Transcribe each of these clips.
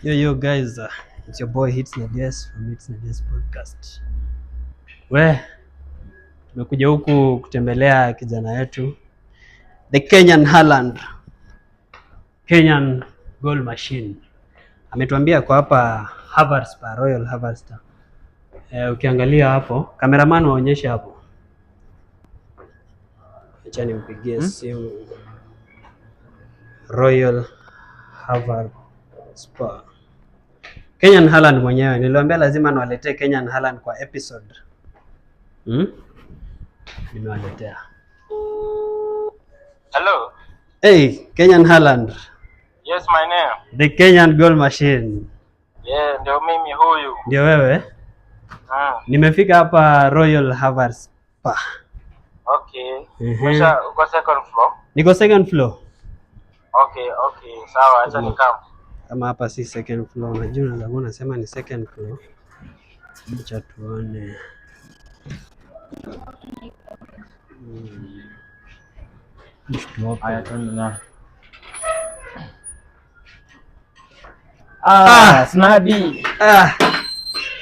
Yo guys, it's your boy Hits Nades from Hits Nades podcast. Tumekuja huku kutembelea kijana yetu the Kenyan Haaland, Kenyan goal machine. Ametuambia kwa hapa Havertz pa Royal Havertz. Ukiangalia hapo, cameraman waonyeshe hapo. Acha nimpigie simu. Royal Havertz pa Kenyan Haaland mwenyewe. Niliwaambia lazima niwaletee Kenyan Haaland kwa episode. Nimewaletea. Hello. Hey, Kenyan Haaland. Yes, my name. The Kenyan goal machine. Yeah, ndio mimi huyu. Ndio wewe? Nimefika hapa Royal Havertz pa. Okay. Uko second floor? Niko second floor. Okay, sawa, acha nikam. Kama hapa si second floor, unajua unaweza unasema ni second floor. Acha tuone. Haya tunaona. Snadi.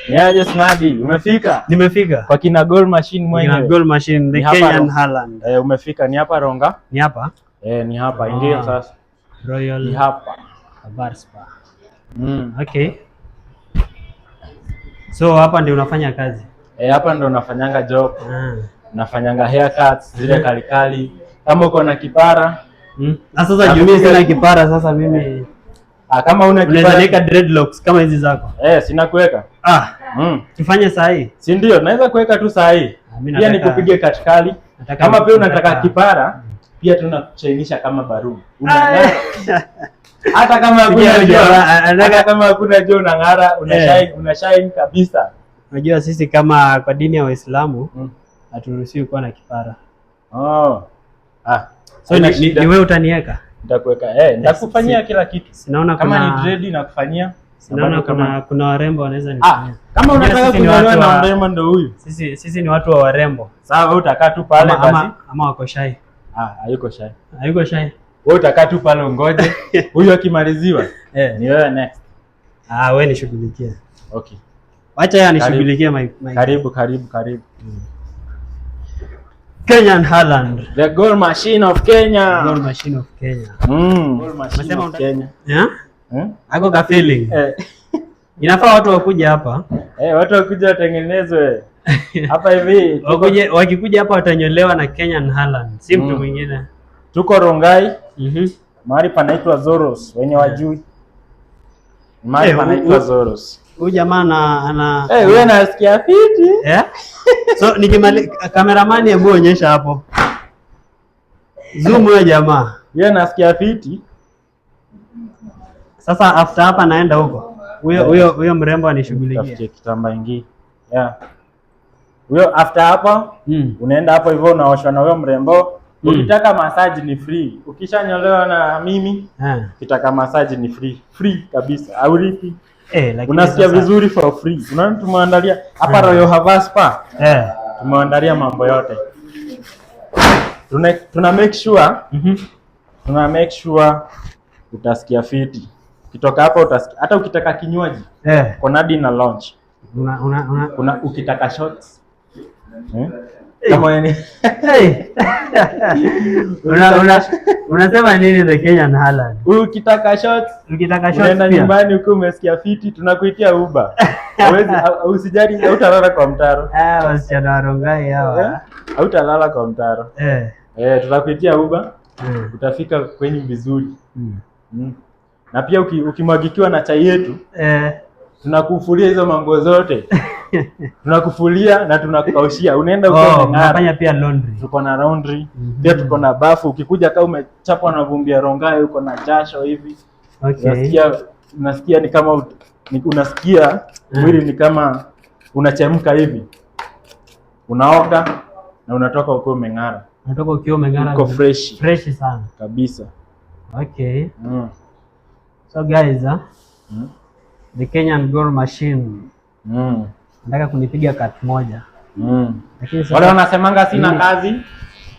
Niaje Snadi? Umefika? Nimefika. Kwa kina goal machine mwenyewe. Kina goal machine the Kenyan Haaland. Umefika ni hapa Ronga? Ni hapa? Ni hapa. Ingia sasa. Royal ni hapa. Havertz pa. Okay. So hapa ndio unafanya kazi? Hapa ndio unafanyanga job. Nafanyanga haircuts zile kalikali. Kama uko na kipara. Na sasa mimi sina kipara sasa mimi. Kama una kipara unaweka dreadlocks kama hizi zako. Sina kuweka. Tufanye saa hii. Si ndio? Naweza kuweka tu saa hii. Pia nikupige katikali. Kama pia unataka kipara, pia tunachainisha kama baru. Hata kama hakuna jua unang'ara, unashine kabisa. Unajua sisi kama kwa dini ya Waislamu haturuhusiwi kuwa na kipara. So ni wewe utaniweka? Nitakuweka. Nitakufanyia kila kitu. Sinaona kama ni dread nakufanyia. Sinaona kuna warembo wanaweza nifanyia. Kama unataka kunyolewa na mrembo ndio huyu. Sisi ni watu wa warembo. Sawa, wewe utakaa tu pale basi. Ama wako shy? Hayuko shy. Hayuko shy. Wewe utakaa tu pale ungoje. Huyu akimaliziwa ni wewe next. Wewe nishughulikie. Okay. Acha yeye anishughulikie my. Karibu. Kenyan Haaland, the goal machine of Kenya. Goal machine of Kenya. Goal machine of Kenya. Ako ka feeling. Inafaa watu wakuje hapa. Watu wakuje watengenezwe. Hapa hivi. Wakikuja hapa watanyolewa na Kenyan Haaland. Si mtu mwingine. Tuko Rongai. Mahali panaitwa Zoros. Wenye wajui. Mahali panaitwa Zoros. Huyu jamaa ana wewe nasikia fiti. So cameraman hebu onyesha hapo. Zoom wewe jamaa. Yeye nasikia fiti. Sasa after hapa naenda huko. Huyo mrembo anishughulikie. Tafutie kitamba ingi. Huyo after hapa unaenda hapo hivyo unaoshwa na huyo mrembo. Ukitaka massage ni free. Ukishanyolewa na mimi, ukitaka massage ni free. Free kabisa. Haulipi. Unasikia vizuri for free. Unaona tumeandalia hapa Royal Havertz pa. Tumeandalia mambo yote. Tuna make sure utasikia fiti. Ukitoka hapa utasikia hata ukitaka kinywaji. Konadi na launch. Ukitaka shots. Kama yani. Unasema nini the Kenyan Haaland? Ukitaka shots unaenda nyumbani uko umesikia fiti tunakuitia Uber. Usijali hautalala kwa mtaro. Wasichana wa Rongai hawa. Hautalala kwa mtaro. Tutakuitia Uber. Utafika kwenye vizuri. Na pia ukimwagikiwa na chai yetu, tunakufulia hizo mambo zote. Tunakufulia na tunakaushia. Unaenda uko ng'ara. Unafanya pia laundry. Tuko na laundry. Pia tuko na bafu. Ukikuja kama umechapwa na vumbi ya Rongai uko na jasho hivi. Unasikia ni kama unasikia mwili ni kama unachemka hivi. Unaoga na unatoka uko umeng'ara. Unatoka ukiwa umeng'ara. Uko fresh. Fresh sana. Kabisa. Okay. So guys, the Kenyan goal machine. Nataka kunipiga cut moja. Wale wanasemanga sina kazi.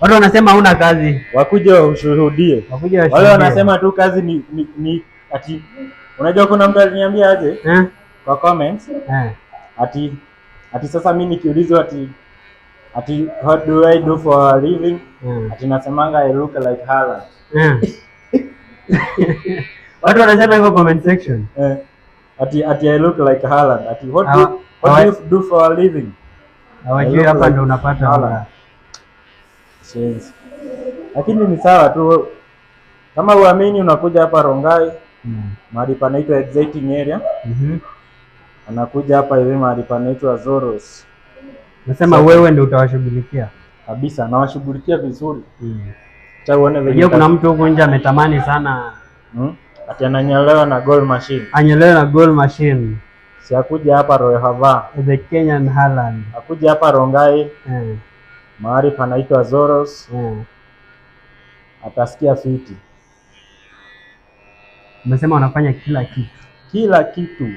Wale wanasema huna kazi. Wakuje ushuhudie. Wale wanasema tu kazi ni ati Unajua kuna mtu aliniambia aje? Kwa comments. Ati sasa mimi nikiulizwa ati what do I do for a living? Ati nasemanga I look like Haaland. Watu wanasema hivyo comment section. Ati I look like Haaland. Ati what do you do for a living? Hawajui hapa ndo unapata Haaland. Lakini ni sawa tu. Kama uamini unakuja hapa Rongai. Mahali panaitwa exciting area. Anakuja hapa hivi mahali panaitwa Zoros. Nasema wewe ndio utawashughulikia. Kabisa, nawashughulikia vizuri. Cha uone vile kuna mtu huko nje ametamani sana. Ati ananyolewa na goal machine. Anyolewa na goal machine. Si akuja hapa Royal Hava. The Kenyan Haaland. Akuja hapa Rongai. Mahali panaitwa Zoros. Atasikia fiti. Umesema wanafanya kila kitu. Kila kitu.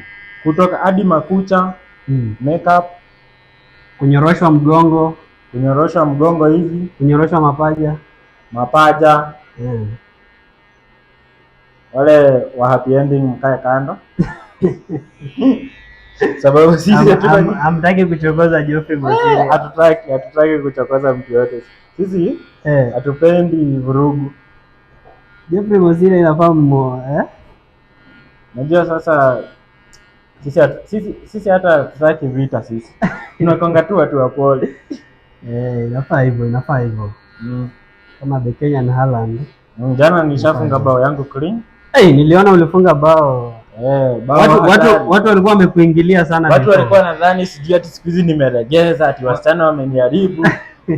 Kutoka hadi makucha, makeup, kunyoroshwa mgongo hivi, kunyoroshwa mapaja. Wale wa happy ending mkae kando. Sababu sisi hamtaki kuchokoza Geoffrey Mosire. Hatutaki kuchokoza mtu yote. Sisi hatupendi vurugu. Geoffrey Mosire inafahamu Najua sasa sisi hata tutaki vita sisi. Tunakonga tu watu wapole. Inafaa hivyo. Kama the Kenyan Haaland. Jana nishafunga bao yangu clean. Niliona ulifunga bao. Watu walikuwa wamekuingilia sana. Watu walikuwa nadhani sijui ati siku hizi nimeregeza, ati wasichana wameniharibu.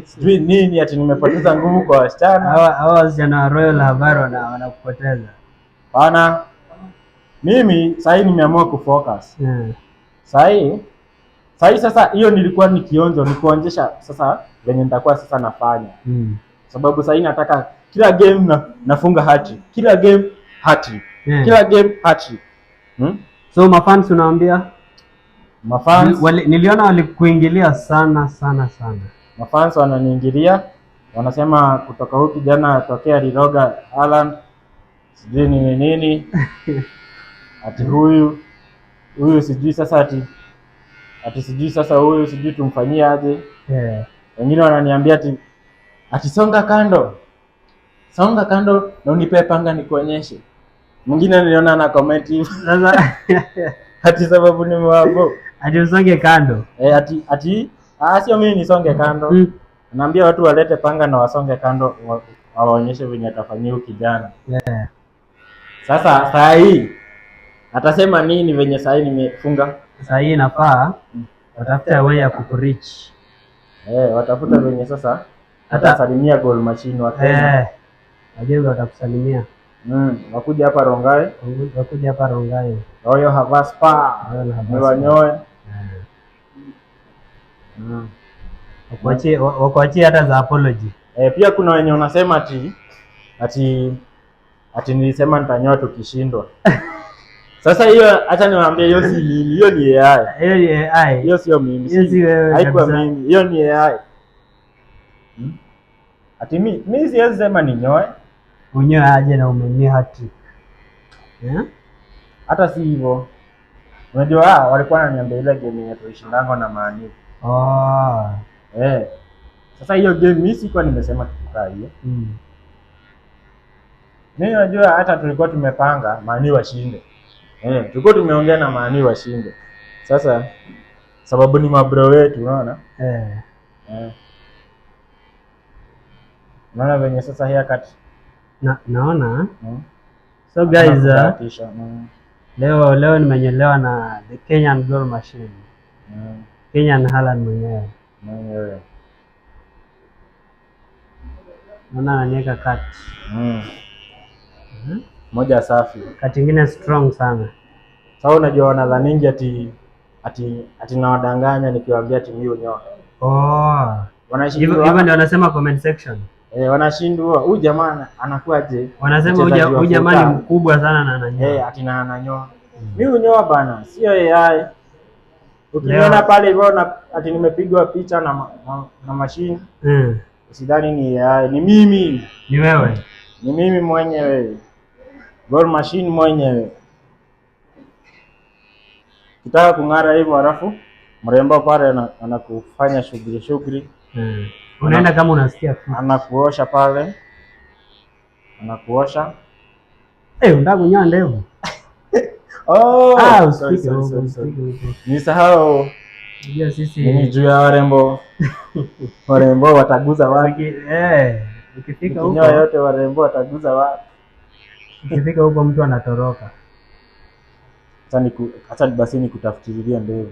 Sijui nini, ati nimepoteza nguvu kwa wasichana. Hawa wasichana wa Royal Havaro wanakupoteza. Bana. Mimi sasa nimeamua kufocus. Sasa sasa hiyo nilikuwa nikionjo nikuonyesha sasa venye nitakuwa sasa nafanya. Sababu sasa nataka kila game nafunga hat-trick. Kila game hat-trick. Kila game hat-trick. So mafans unawaambia? Mafans niliona walikuingilia sana. Mafans wananiingilia. Wanasema kutoka huku kijana atokea Liroga Haaland. Sijui nini. Ati huyu sijui sasa ati sijui sasa huyu sijui tumfanyie aje. Wengine wananiambia ati songa kando na unipe panga nikuonyeshe. Mwingine niliona na comment hivi. Sasa ati sababu nimewabo. Ati usonge kando. Ati sio mimi nisonge kando. Naambia watu walete panga na wasonge kando waonyeshe venye atafanyia kijana. Sasa saa hii atasema nini venye saa hii nimefunga? Saa hii inafaa watafuta way ya kukureach. Watafuta venye sasa hata salimia goal machine wa Kenya. Wajeu watakusalimia. Wakuja hapa Rongai. Royal Hava Spa. Wanyoe. Wakuachie hata za apology. Pia kuna wenye wanasema ati nilisema nitanyoa tukishindwa. Sasa hiyo acha niwaambie hiyo si mimi, hiyo ni AI. Hiyo sio mimi. Haikuwa mimi. Hiyo ni AI. Ati mimi siwezi sema ninyoe. Unyoe aje na umenyoa hat-trick. Hata si hivyo. Unajua walikuwa wananiambia ile game yetu tulishindango na Mani. Sasa hiyo game mimi sikuwa nimesema tukikaa hiyo. Mimi najua hata tulikuwa tumepanga Mani washinde. Tulikuwa tumeongea na Mani washinde. Sasa sababu ni mabro wetu unaona? Naona venye sasa haircut. Naona. So guys, leo nimenyolewa na the Kenyan goal machine. Kenyan Haaland mwenyewe. Naona ananiweka cut. Moja safi. Cut ingine strong sana. Sasa unajua wanadhaningi ati nawadanganya nikiwaambia ati mimi unyoa. Wanashindwa. Hivyo ndio wanasema comment section. Wanashindwa. Huyu jamaa anakuaje? Wanasema huyu jamaa ni mkubwa sana na ananyoa. Ati na ananyoa. Mimi unyoa bana, sio AI. Ukiona pale hivyo ati nimepigwa picha na machine. Usidhani ni AI, ni mimi. Ni wewe. Ni mimi mwenyewe. Goal machine mwenyewe. Kitaka kung'ara hivyo alafu mrembo pale anakufanya shughuli. Unaenda kama unasikia fit. Anakuosha pale. Anakuosha. Unataka kunyoa ndevu? Usipike. Nisahau. Ndio sisi ni juu ya warembo. Warembo wataguza wapi? Ukifika huko yote warembo wataguza wapi? Ukifika huko mtu anatoroka. Acha basi nikutafutilia ndevu.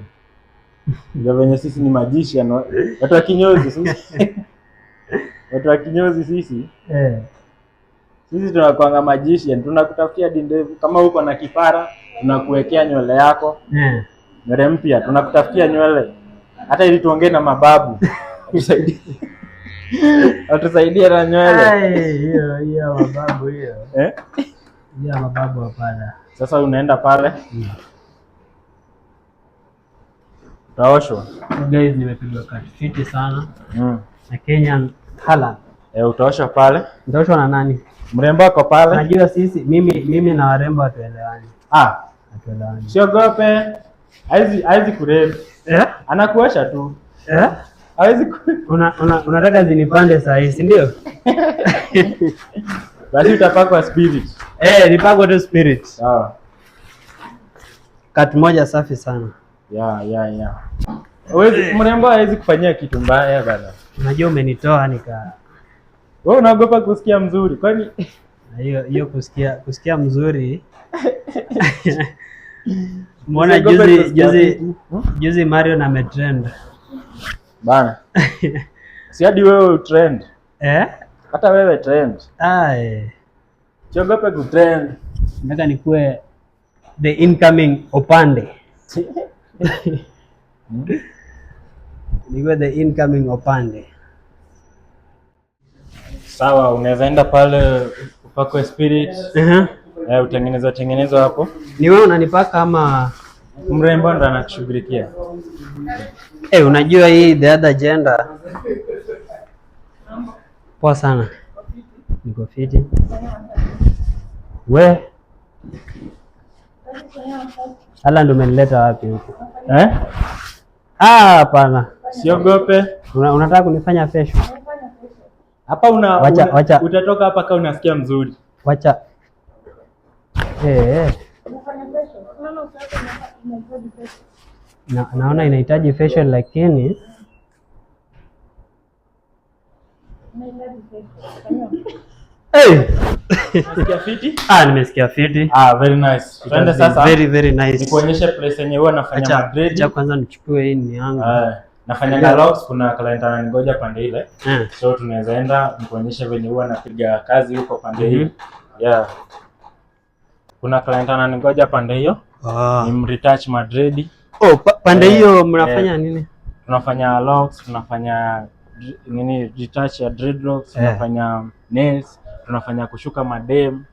Ndio venye sisi ni magician, watu wa kinyozi sisi. Watu wa kinyozi sisi. Sisi tunakuanga magician, tunakutafutia hadi ndevu. Kama uko na kipara, tunakuwekea nywele yako. Nywele mpya, tunakutafutia nywele. Hata ili tuongee na mababu. Atusaidie na nywele. Hiyo mababu hiyo. Hiyo mababu hapana. Sasa unaenda pale. Utaoshwa. Guys, nimepigwa cut fiti sana. Na Kenyan Haaland. Utaoshwa pale. Utaoshwa na nani? Mrembo wako pale. Najua sisi mimi na warembo hatuelewani. Hatuelewani. Siogope. Haizi kurebe. Anakuosha tu. Haizi unataka zinipande saa hii, si ndio? Basi utapakwa spirit. Nipakwa tu spirit. Sawa. Cut moja safi sana. Mrembo hawezi kufanyia kitu mbaya bana. Unajua umenitoa wewe unaogopa kusikia mzuri. Kwani hiyo kusikia mzuri. Mbona juzi Mario na metrend. Bana. Si hadi wewe utrend. Hata wewe trend. Siogope kutrend. Nataka nikuwe the incoming Opande. Nikuwe the incoming Opande. Sawa, unaweza enda pale upakwe spirit. Utengenezwa hapo. Ni wewe unanipaka ama mrembo ndo anakushughulikia? Unajua hii the other gender. Poa sana. Niko fiti. Haaland umenileta wapi huko? Hapana. Siogope. Unataka kunifanya fashion? Hapa utatoka hapa kama unasikia mzuri. Wacha. Naona inahitaji fashion lakini Unasikia fiti? Nimesikia fiti. Very nice. Twende sasa. Very nice. Nikuonyeshe place yenye huwa nafanya Madrid. Acha kwanza nichukue hii ni yangu. Nafanya locks, kuna client anangoja pande ile. So tunaweza enda nikuonyeshe venye huwa napiga kazi huko pande hii. Kuna client anangoja pande hiyo. Ni retouch Madrid. Pande hiyo mnafanya nini? Tunafanya locks, tunafanya retouch ya dreadlocks, tunafanya nails, tunafanya kushuka madem.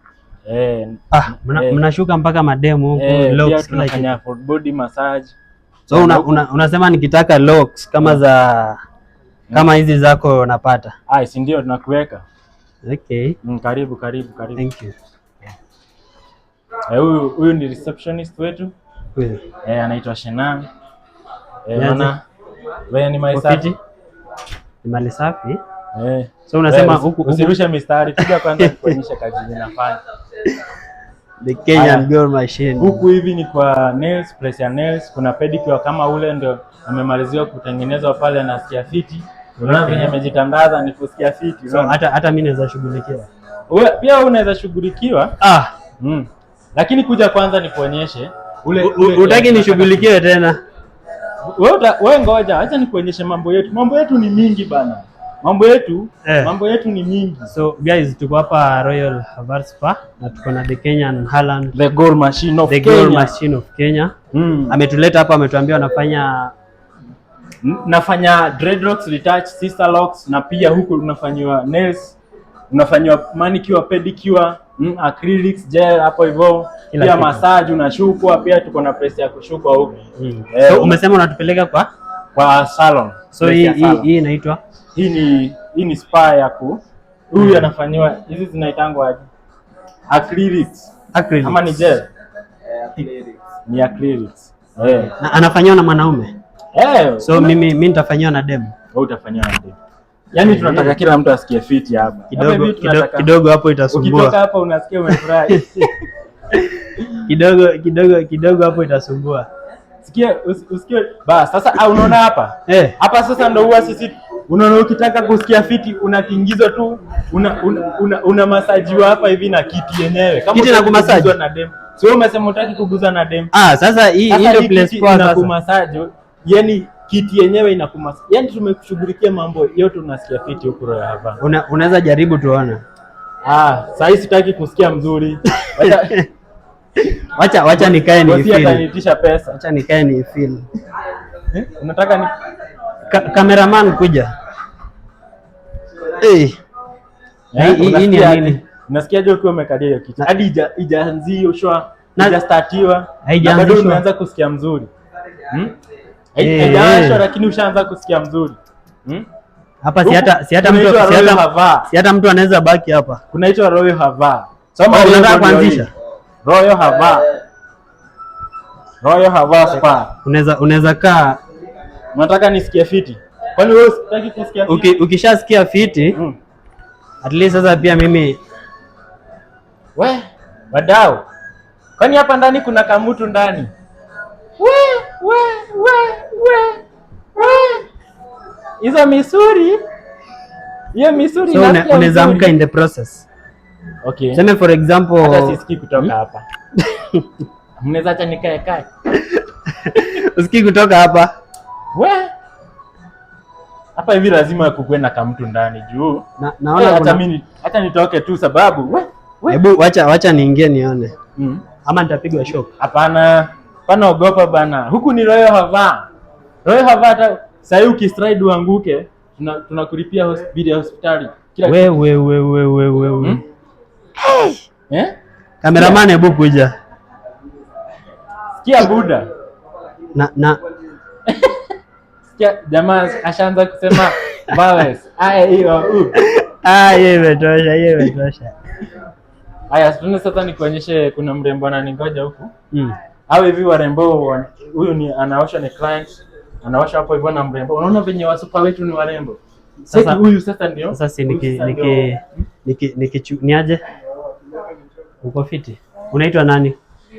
Mnashuka mpaka madem huko, locks tunafanya full body massage. So unasema nikitaka locks kama hizi zako napata? Si ndio tunakuweka. Okay. Karibu. Thank you. Huyu ni receptionist wetu. Anaitwa Shenan. Wewe ni mali safi? Ni mali safi? So unasema huku usirushe mistari, piga kwanza kuonyesha kazi zinafanya. The Kenyan Gold Machine. Huku hivi ni kwa nails, place ya nails, kuna pedicure kama ule ndio amemaliziwa kutengenezwa pale na sikia fiti. Unaona venye amejitandaza ni kusikia fiti. So hata mimi naweza shughulikiwa. Pia unaweza shughulikiwa. Lakini kuja kwanza nikuonyeshe ule utaki nishughulikiwe tena. Wewe ngoja, acha nikuonyeshe mambo yetu. Mambo yetu ni mingi bana. Mambo yetu ni mingi. So guys, tuko hapa Royal Harvard Spa na tuko na the Kenyan Haaland, the Gold Machine of Kenya. Ametuleta hapa, ametuambia nafanya dreadlocks, retouch, sister locks, na pia huku unafanywa nails, unafanywa manicure, pedicure, acrylics, gel hapo hivyo. Pia massage unashukwa, pia tuko na place ya kushukwa huko. So umesema unatupeleka kwa salon. So hii inaitwa hii ni spa yako. Huyu anafanywa hizi zinaitangwa acrylics. Ama ni gel? Ni acrylics. Na anafanyiwa na mwanaume. So mimi nitafanyiwa na dem. Wewe utafanyiwa na dem. Yaani tunataka kila mtu asikie fiti hapa. Kidogo hapo itasumbua. Ukitoka hapa unasikia umefurahi. Kidogo hapo itasumbua. Usikie basi sasa unaona hapa? Hapa sasa ndio huwa sisi unaona ukitaka kusikia fiti unatingizwa tu una masajiwa hapa hivi na kiti yenyewe. Kama kiti na kumasaji na dem. Sio umesema utaki kuguza na dem. Sasa hii ndio place kwa sasa. Kumasaji, yani kiti yenyewe inakumasaji. Yani tumekushughulikia mambo yote unasikia fiti huko Royal Havana. Unaweza jaribu tuone. Sasa hii sitaki kusikia mzuri. Wacha nikae ni feel. Atanitisha pesa. Wacha nikae ni feel. Unataka ni cameraman kuja. Hii ni nini? Unasikiaje ukiwa umekalia hiyo kitu? Hadi ijaanzishwa, hajastatiwa. Bado umeanza kusikia mzuri. Haijaanzishwa lakini ushaanza kusikia mzuri. Hapa si hata mtu anaweza baki hapa. Kunaitwa Royal Havana. Soma unataka kuanzisha Royal Havana. Royal Havana Spa. Unaweza kaa. Unataka nisikie fiti? Kwani wewe unataka kusikia fiti? Ukishasikia fiti, at least sasa pia mimi wadau. Kwani hapa ndani kuna kamutu ndani? Hizo misuri. Hiyo misuri so unaweza mka in the process. Okay. Sema for example, hata sisikii kutoka hapa. Mnaweza acha nikae. Usikii kutoka hapa. Hapa hivi lazima kukwenda kama mtu ndani juu. Naona hata nitoke tu sababu. Hebu wacha niingie nione. Ama nitapigwa shock. Hapana. Pana ogopa bana. Huku ni Royal Havana. Royal Havana sasa ukistride uanguke, tunakulipia hospitali. Kila wewe. Cameraman hebu kuja. Sikia buda. Na sikia jamaa ashaanza kusema vowels. Yeye imetosha. Haya, sasa nikuonyeshe kuna mrembo ananingoja huku. Hao hivi warembo, huyu ni anaosha ni client. Anaosha hapo hivyo na mrembo. Unaona venye wasupa wetu ni warembo. Sasa huyu sasa ndio. Sasa niaje? Uko fiti? Unaitwa nani?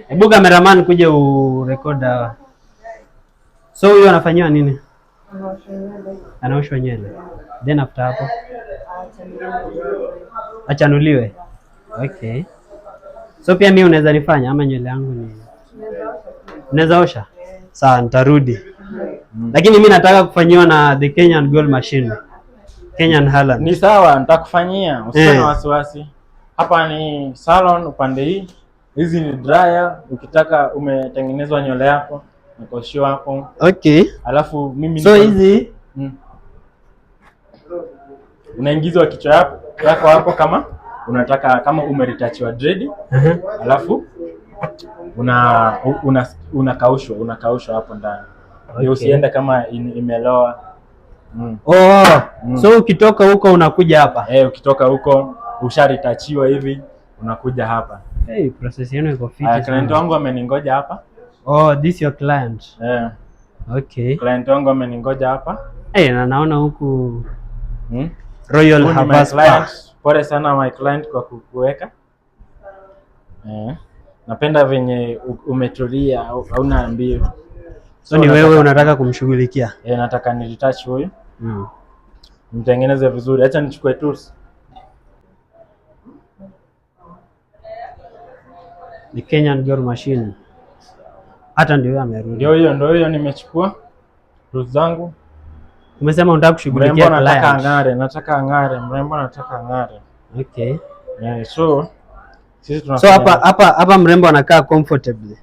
Hebu cameraman kuja urecord hawa. So huyu anafanywa nini? Anaoshwa nywele. Then after hapo achanuliwe. Okay. So pia mimi unaweza nifanya ama nywele yangu ni unaweza osha? Sawa, nitarudi. Lakini mimi nataka kufanyiwa na the Kenyan Gold Machine. Kenyan Haaland. Ni sawa, nitakufanyia. Usiwe na wasiwasi. Hapa ni salon upande hii. Hizi ni dryer, ukitaka umetengenezwa nywele yako, nikoshiwa hapo. Okay. Alafu mimi so hizi unaingizwa kichwa yako hapo kama unataka, kama umeritachiwa dread. Alafu unakaushwa hapo ndani. Okay. Usiende kama imeloa. So ukitoka huko unakuja hapa. Ukitoka huko usharitachiwa hivi unakuja hapa. Process yenu iko fiti. Client wangu ameningoja hapa. This your client. Okay. Client wangu ameningoja hapa. Na naona huku Royal Havana. Pole sana my client kwa kukuweka. Napenda venye umetulia, hauna mbio. So ni wewe unataka kumshughulikia? Nataka nilitouch huyu. Mtengeneze vizuri. Acha nichukue tools. The Kenyan Gold Machine. Hata ndio amerudi. Ndio hiyo nimechukua tools zangu. Umesema unataka kushughulikia client. Nataka angare. Okay. So sisi tunafanya. So hapa mrembo anakaa comfortably.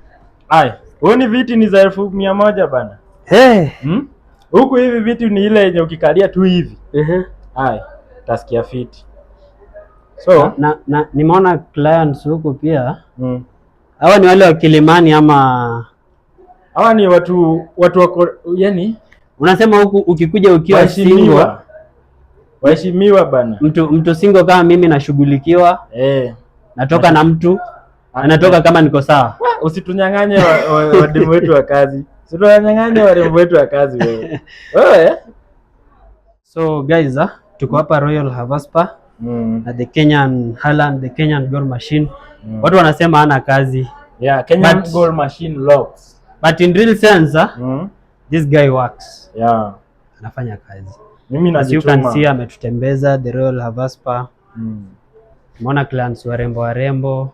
Wewe ni viti ni za 1,100 bana. Huku hivi viti ni ile yenye ukikalia tu hivi. Utasikia fiti. So na nimeona clients huku pia. Hawa ni wale wa Kilimani ama hawa ni watu wako, yani unasema huku ukikuja ukiwa single waheshimiwa bana. Mtu single kama mimi nashughulikiwa. Natoka na mtu Anatoka kama niko sawa. Usitunyang'anye wademu wetu wa kazi. Usitunyang'anye wademu wetu wa kazi wewe. Wewe. So guys, tuko hapa Royal Havaspa na the Kenyan Haaland, the Kenyan goal machine. Watu wanasema hana kazi. Yeah, Kenyan goal machine locks. But in real sense, this guy works. Yeah. Anafanya kazi. Mimi na you can see ametutembeza the Royal Havaspa. Tumeona clients warembo.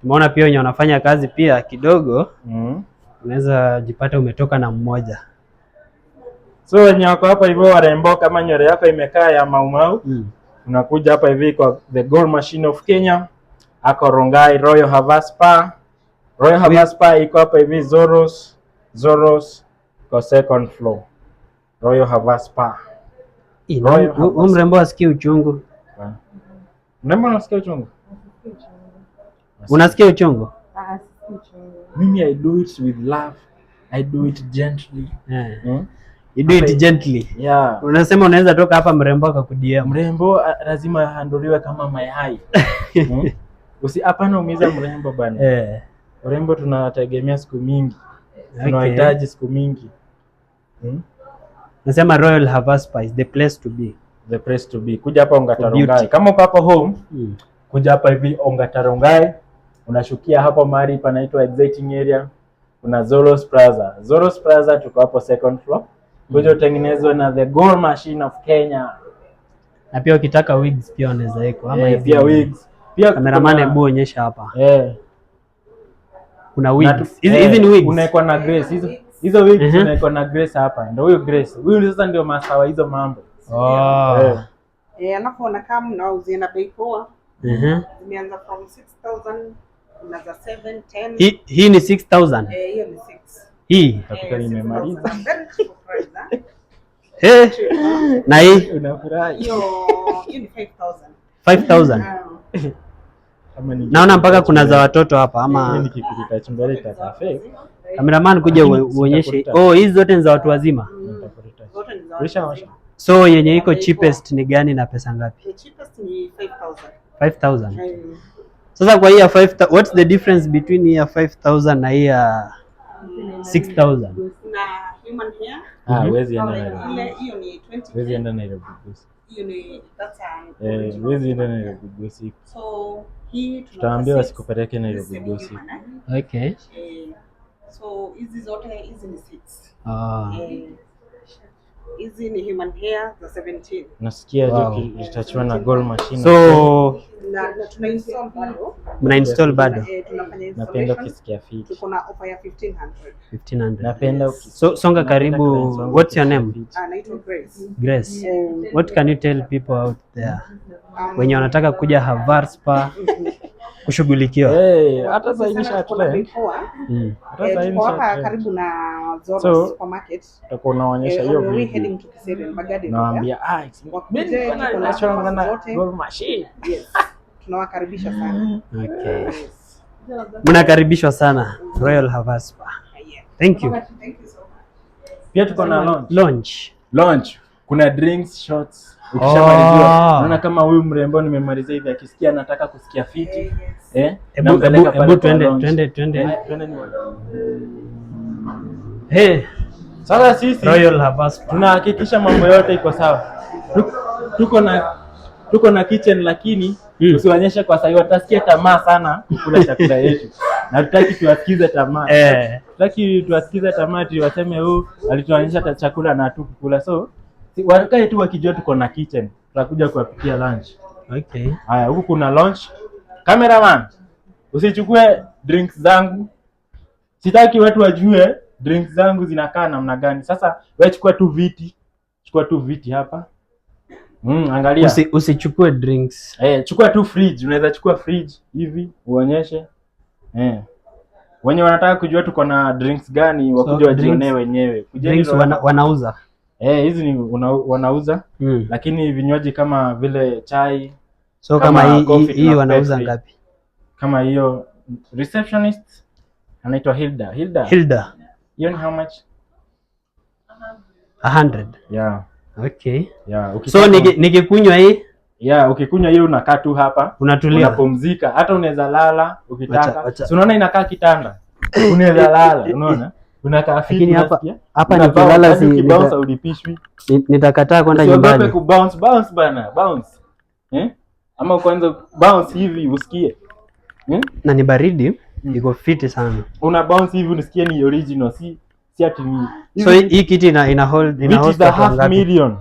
Tumeona pia wenye wanafanya kazi pia kidogo. Unaweza jipata umetoka na mmoja. So wenye wako hapa hivyo warembo, kama nywele yako imekaa ya maumau, unakuja hapa hivi kwa the goal machine of Kenya. Ako Rongai Royal Havaspa. Royal Havaspa iko hapa hivi Zoros kwa second floor. Royal Havaspa. Mrembo asikie uchungu. Mrembo anasikia uchungu? Unasikia uchungu? Mimi I do it with love. I do it gently. You do it gently. Yeah. Unasema unaweza toka hapa mrembo akakudia. Mrembo lazima handoliwe kama mayai. Hapana umiza mrembo bana. Mrembo tunategemea siku mingi. Tunahitaji siku mingi. Nasema Royal Havaspa is the place to be. The place to be. Kuja hapa Ongata Rongai. Kama uko hapa home, kuja hapa hivi Ongata Rongai. Unashukia hapo mahali panaitwa exciting area. Kuna Zoros Plaza. Zoros Plaza tuko hapo second floor. Kuja utengenezwe na the goal machine of Kenya. Na pia ukitaka wigs pia unaweza eko. Ama pia wigs. Pia cameraman hebu onyesha hapa. Kuna wigs. Hizi ni wigs. Unaekwa na Grace. Hizo wigs unaekwa na Grace hapa. Ndio huyo Grace. Huyu sasa ndio masawa hizo mambo. Alafu unakaa mnauzia na bei poa. Zimeanza from 6,000 na za 7, 10. Hii ni 6,000. Hiyo ni 6. Hii tafuta nimemaliza. Na hii unafurahi. Hiyo ni 5,000. 5,000. Naona mpaka kuna za watoto hapa ama nikikupita chumbele tatafe. Cameraman kuja uonyeshe. Hizi zote ni za watu wazima. Zote ni za watu. So yenye iko cheapest ni gani na pesa ngapi? The cheapest ni 5,000. 5,000. Sasa kwa hii ya 5,000, what's the difference between hii ya 5,000 na hii ya 6,000? Na human hair. Wezi enda Nairobi. Ile hiyo ni 20. Wezi enda Nairobi. Hiyo ni that's wezi enda Nairobi gossip. So hii tutaambia wasikupeleke Nairobi gossip. Okay. So hizi zote hizi ni 6. Hizi ni human hair za 17. Nasikia litachua na goal machine. So na tuna install bado. Mna install bado? Tunafanya installation. Napenda ukisikia fit. Tuko na offer ya 1,500. 1,500. Napenda so songa karibu. What's your name? Naitwa Grace. Grace. What can you tell people out there wenye wanataka kuja Havaspa kushughulikiwa? Hata sainisha trend. Hata sainisha karibu na Zoro supermarket. Utakuwa unaonyesha hiyo video. Heading to Kiserian Bagadi. Naambia mimi tunachora na goal machine. Yes. Tunawakaribisha sana. Okay. Mnakaribishwa sana Royal Havaspa. Thank you. Thank you so much. Pia tuko na launch. Kuna drinks, shots. Ukishamalizia unaona kama huyu mrembo nimemaliza hivi akisikia anataka kusikia fiti. Hebu twende. Sasa sisi Royal Havaspa tunahakikisha mambo yote iko sawa. Tuko na kitchen lakini usionyeshe kwa sababu watasikia tamaa sana kula chakula yetu. Na tutaki tuwasikize tamaa. Tutaki tuwasikize tamaa tu waseme alituonyesha chakula na hatukukula. So wakae tu wakijua tuko na kitchen. Tutakuja kuwapikia lunch. Okay. Haya, huku kuna lunch. Cameraman, usichukue drinks zangu. Sitaki watu wajue drinks zangu zinakaa namna gani. Sasa wewe chukua tu viti hapa. Angalia. Usichukue drinks. Chukua tu fridge. Unaweza chukua fridge hivi uonyeshe. Wenye wanataka kujua tuko na drinks gani wakuja wajionee wenyewe. Drinks wanauza. Hizi ni wanauza. Lakini vinywaji kama vile chai. So kama hii wanauza ngapi? Kama hiyo receptionist anaitwa Hilda. Hiyo ni how much? 100. Yeah. Okay. Yeah, so nikikunywa hii Yeah, ukikunywa hiyo unakaa tu hapa. Unatulia. Unapumzika. Hata unaweza lala ukitaka. Si unaona inakaa kitanda. Unaweza lala, unaona? Unakaa fit. Lakini hapa nikilala si bounce ulipishwi. Nitakataa kwenda nyumbani. Usiogope bounce bana, bounce. Ama kwanza bounce hivi usikie. Na ni baridi, iko fit sana. Una bounce hivi unasikia ni original, si ati ni. So hii kiti ina host half a million.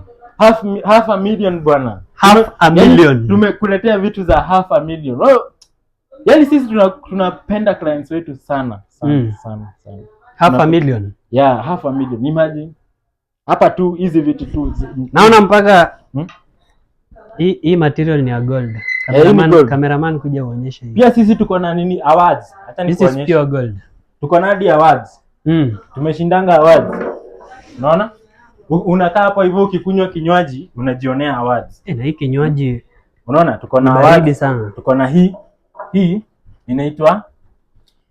Half a million bwana. Half a million. Tumekuletea vitu za half a million. Yaani sisi tunapenda clients wetu sana. Half a million. Yeah, half a million. Imagine. Hapa tu hizi vitu tu. Naona mpaka hii material ni ya gold. Cameraman kuja uonyeshe hii. Pia sisi tuko na nini awards. Hata nikuonyeshe. This is pure gold. Tuko na hadi awards. Tumeshindanga awards. Unaona? Unakaa hapo hivyo ukikunywa kinywaji unajionea awards. Na hii kinywaji unaona tuko na awards sana. Tuko na hii inaitwa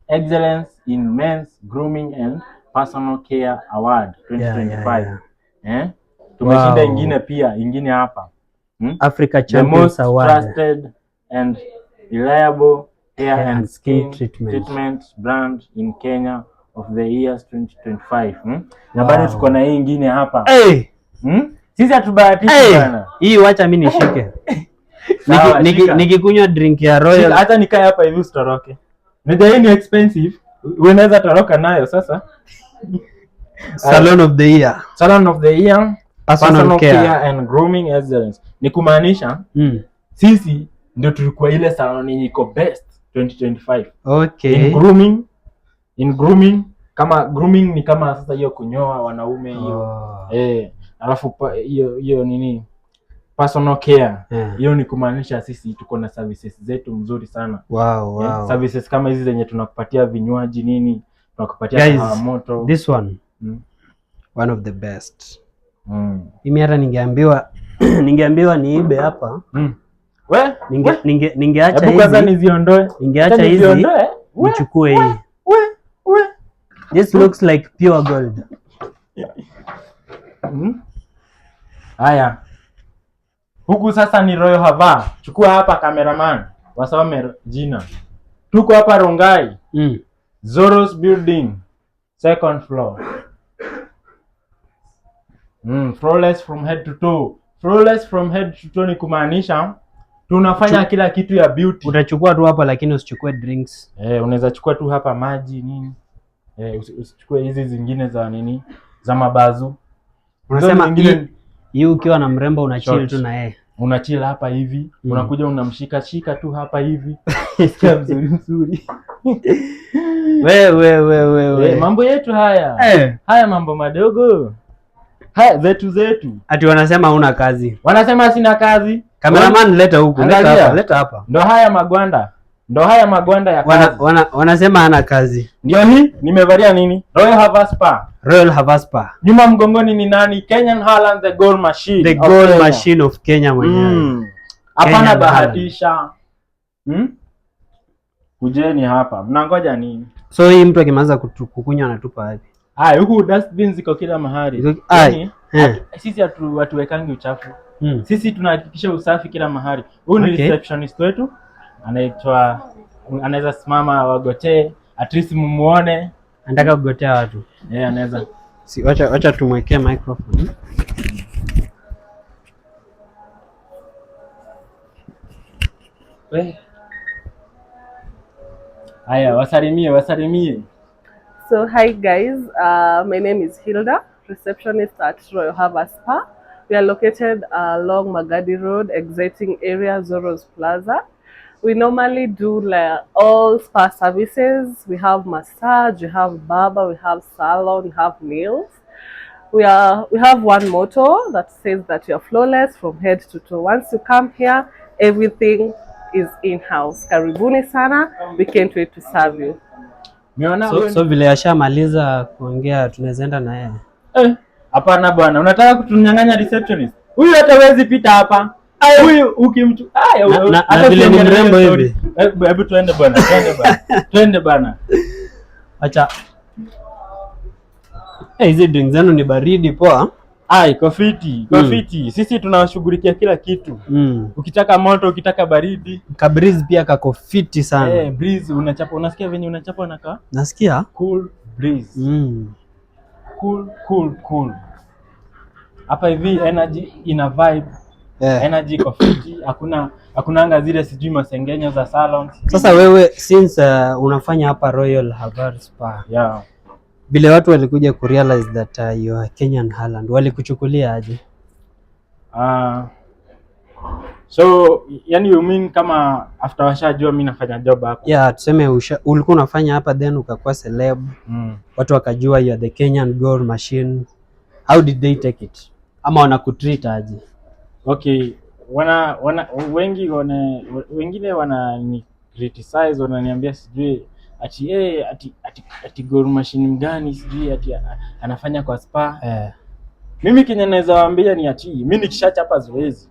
Excellence in Men's Grooming and Personal Care Award 2025. Tumeshinda ingine hapa. Africa Champions Award. The most trusted and reliable hair and skin treatment brand in Kenya of the years 2025. Na bado tuko na hii ingine hapa. Sisi hatubahatishi bana. Hii wacha mimi nishike. Nikikunywa drink ya Royal. Hata nikae hapa hivi usitoroke. Ndio ni expensive. Unaweza toroka nayo sasa. Salon of the year. Salon of the year. Personal care and grooming excellence. Ni kumaanisha sisi ndio tulikuwa ile salon yenye iko best 2025. Okay. In grooming kama grooming ni kama sasa hiyo kunyoa wanaume hiyo. Alafu hiyo nini? Personal care. Hiyo ni kumaanisha sisi tuko na services zetu mzuri sana. Wow. Services kama hizi zenye tunakupatia vinywaji nini? Tunakupatia kahawa moto. This one. One of the best. Mimi hata ningeambiwa niibe hapa. Ningeacha hizi. Kwanza niziondoe. Ningeacha hizi. Nichukue hii. This looks like pure gold. Haya. Huku sasa ni Royal Hava. Chukua hapa cameraman. Wasome jina. Tuko hapa Rongai. Zoros Building. Second floor. Flawless from head to toe. Flawless from head to toe ni kumaanisha tunafanya kila kitu ya beauty. Utachukua tu hapa lakini usichukue drinks. Unaweza chukua tu hapa maji nini. Usichukue hizi zingine za nini? Za mabazu. Unasema hii ukiwa na mrembo una chill tu na yeye. Una chill hapa hivi, unakuja unamshika tu hapa hivi. Sikia mzuri. We. Mambo yetu haya. Haya mambo madogo. Haya zetu. Ati wanasema huna kazi. Wanasema sina kazi. Cameraman leta huku, leta hapa. Ndo haya magwanda ya kazi. Wanasema hana kazi. Ndio hii nimevalia nini? Royal Hava Spa. Nyuma mgongoni ni nani? Kenyan Haaland, the goal machine. The goal machine of Kenya mwenyewe. Hapana bahatisha. Kujeni hapa. Mnangoja nini? So hii mtu akimaliza kukunywa anatupa wapi? Huku dustbin ziko kila mahali. Sisi hatuwekangi uchafu. Sisi tunahakikisha usafi kila mahali. Huyu ni receptionist wetu. Anaweza simama wagotee, at least mumuone. Anataka kugotea watu. Anaweza. Wacha tumwekee microphone. Haya, wasalimie. So hi guys, my name is Hilda, receptionist at Royal Hava Spa. We are located along Magadi Road, exiting area Zoros Plaza. We normally do all spa services. We have massage, we have barber, we have salon, we have nails. We have one motto that says that you are flawless from head to toe. Once you come here, everything is in-house. Karibuni sana, we can't wait to serve you. So vile ashamaliza kuongea tunaweza enda na yeye. Hapana bwana, unataka kutunyang'anya receptionist? Huyu hatawezi pita hapa. Huyu ukimtu hata vile ni mrembo hivi. Hebu twende bwana. Acha. Hizi drinks zenu ni baridi poa. Iko fiti. Sisi tunawashughulikia kila kitu. Ukitaka moto, ukitaka baridi. Ka breeze pia kako fiti sana. Breeze unachapa, unasikia venye unachapa naka? Nasikia? Cool breeze. Cool. Hapa hivi energy ina vibe. Energy iko fiti. Hakuna anga zile sijui masengenyo za salons. Sasa wewe since unafanya hapa Royal Harvard Spa. Yeah. Vile watu walikuja kurealize that you are Kenyan Haaland, walikuchukulia aje? So yani you mean kama after washajua mimi nafanya job hapa? Yeah, tuseme ulikuwa unafanya hapa then ukakuwa celeb. Watu wakajua you are the Kenyan goal machine. How did they take it? Ama wanakutreat aje? Okay, wengine ni criticize, wananiambia sijui ati goal machine mgani, sijui ati anafanya kwa spa. Mimi Kenya naweza waambia ni ati mimi nikishachapa zoezi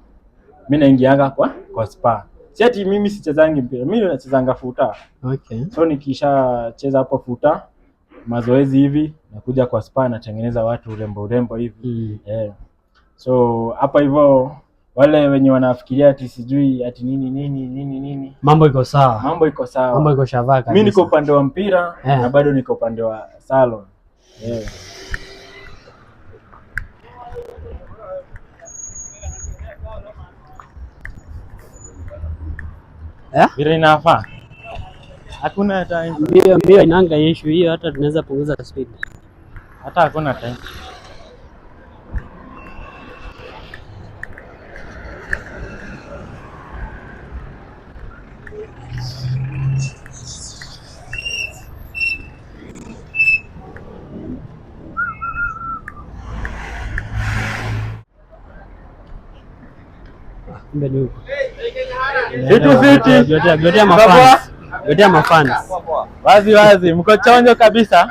mimi naingianga kwa spa. Si ati mimi sichezangi mpira, mimi nachezanga futa. Okay. So nikishacheza hapo futa mazoezi hivi nakuja kwa spa natengeneza watu urembo hivi. So hapa hivyo wale wenye wanafikiria ati sijui ati nini. Mambo iko sawa. Mambo iko shavaa kabisa. Mimi niko upande wa mpira na bado niko upande wa salon. Vile inafaa. Hakuna time. Mbio inanga issue hiyo, hata tunaweza punguza speed. Hata hakuna time. Kumbe ni huko. Gotea mafans. Wazi mko chonjo kabisa.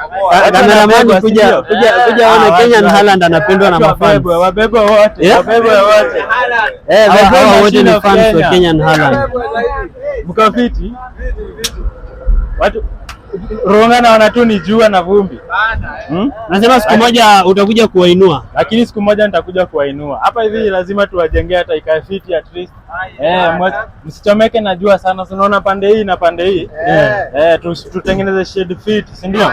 Cameraman kuja ona Kenyan Haaland anapendwa na mafans. Wabebe wote. Hao wote ni fans wa Kenyan Haaland. Mko fiti? Watu Rongana wanatuni jua na vumbi. Nasema siku moja utakuja kuwainua. Lakini siku moja nitakuja kuwainua. Hapa hivi lazima tuwajengee hata ikae fiti at least. Msichomeke na jua sana. Unaona pande hii na pande hii. Tutengeneze shade fit, si ndio?